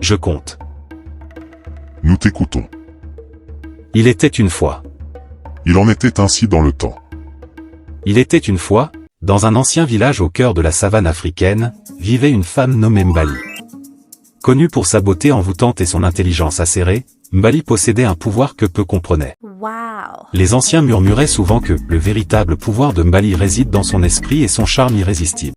Je compte. Nous t'écoutons. Il était une fois. Il en était ainsi dans le temps. Il était une fois, dans un ancien village au cœur de la savane africaine, vivait une femme nommée Mbali. Connue pour sa beauté envoûtante et son intelligence acérée, Mbali possédait un pouvoir que peu comprenaient. Wow. Les anciens murmuraient souvent que le véritable pouvoir de Mbali réside dans son esprit et son charme irrésistible.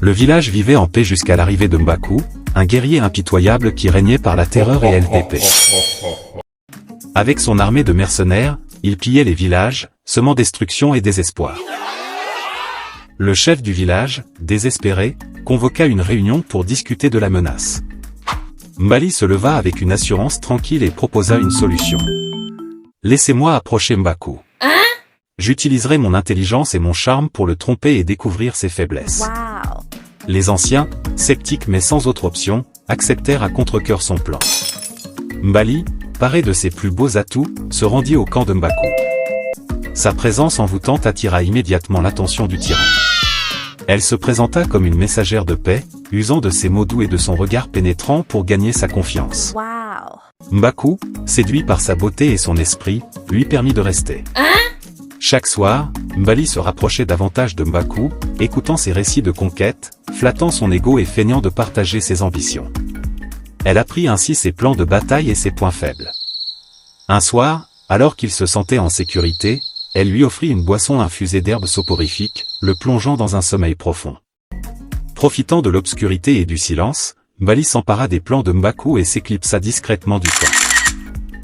Le village vivait en paix jusqu'à l'arrivée de Mbaku, un guerrier impitoyable qui régnait par la terreur et LTP. Avec son armée de mercenaires, il pillait les villages, semant destruction et désespoir. Le chef du village, désespéré, convoqua une réunion pour discuter de la menace. Mbali se leva avec une assurance tranquille et proposa une solution. « Laissez-moi approcher Mbaku. J'utiliserai mon intelligence et mon charme pour le tromper et découvrir ses faiblesses. » Wow. Les anciens, sceptiques mais sans autre option, acceptèrent à contre-cœur son plan. Mbali, paré de ses plus beaux atouts, se rendit au camp de Mbaku. Sa présence envoûtante attira immédiatement l'attention du tyran. Elle se présenta comme une messagère de paix, usant de ses mots doux et de son regard pénétrant pour gagner sa confiance. Wow. Mbaku, séduit par sa beauté et son esprit, lui permit de rester. Chaque soir, Mbali se rapprochait davantage de Mbaku, écoutant ses récits de conquête, flattant son ego et feignant de partager ses ambitions. Elle apprit ainsi ses plans de bataille et ses points faibles. Un soir, alors qu'il se sentait en sécurité, elle lui offrit une boisson infusée d'herbes soporifiques, le plongeant dans un sommeil profond. Profitant de l'obscurité et du silence, Mbali s'empara des plans de Mbaku et s'éclipsa discrètement du camp.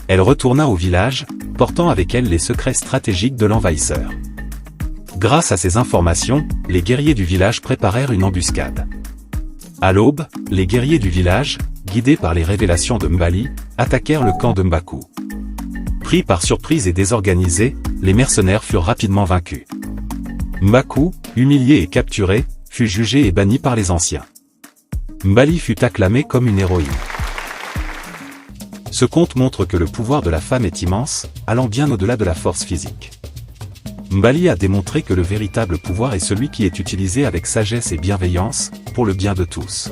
Elle retourna au village, portant avec elle les secrets stratégiques de l'envahisseur. Grâce à ces informations, les guerriers du village préparèrent une embuscade. À l'aube, les guerriers du village, guidés par les révélations de Mbali, attaquèrent le camp de Mbaku. Pris par surprise et désorganisés, les mercenaires furent rapidement vaincus. Mbaku, humilié et capturé, fut jugé et banni par les anciens. Mbali fut acclamée comme une héroïne. Ce conte montre que le pouvoir de la femme est immense, allant bien au-delà de la force physique. Mbali a démontré que le véritable pouvoir est celui qui est utilisé avec sagesse et bienveillance, pour le bien de tous.